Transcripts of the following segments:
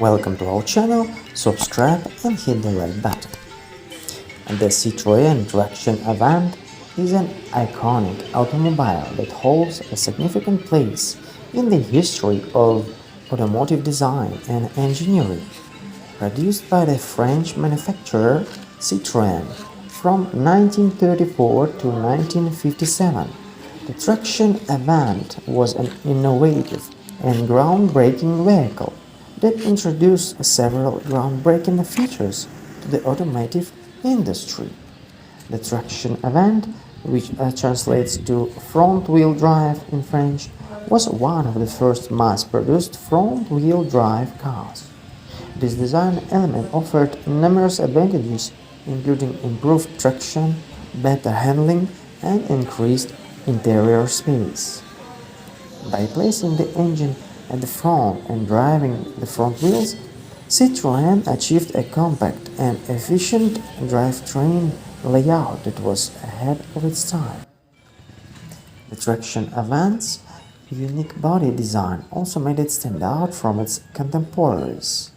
Welcome to our channel, subscribe and hit the red button. The Citroën Traction Avant is an iconic automobile that holds a significant place in the history of automotive design and engineering. Produced by the French manufacturer Citroën from 1934 to 1957, the Traction Avant was an innovative and groundbreaking vehicle that introduced several groundbreaking features to the automotive industry. The Traction Avant, which translates to front-wheel drive in French, was one of the first mass-produced front-wheel drive cars. This design element offered numerous advantages, including improved traction, better handling, and increased interior space. By placing the engine at the front and driving the front wheels, Citroën achieved a compact and efficient drivetrain layout that was ahead of its time. The Traction Avant's unique body design also made it stand out from its contemporaries.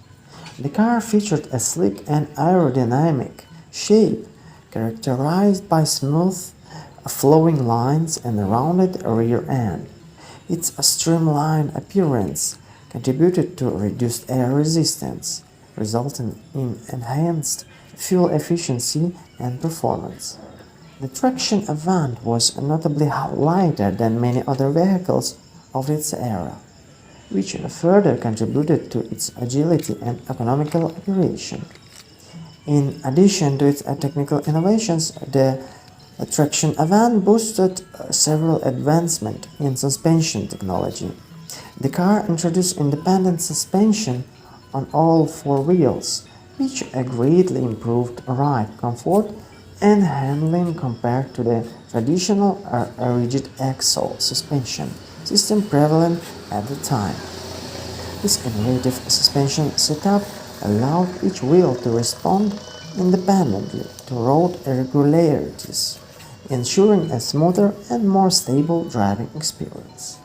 The car featured a sleek and aerodynamic shape characterized by smooth, flowing lines and a rounded rear end. Its streamlined appearance contributed to reduced air resistance, resulting in enhanced fuel efficiency and performance. The Traction Avant was notably lighter than many other vehicles of its era, which further contributed to its agility and economical operation. In addition to its technical innovations, the Traction Avant boasted several advancements in suspension technology. The car introduced independent suspension on all four wheels, which greatly improved ride comfort and handling compared to the traditional rigid axle suspension system prevalent at the time. This innovative suspension setup allowed each wheel to respond independently to road irregularities, ensuring a smoother and more stable driving experience.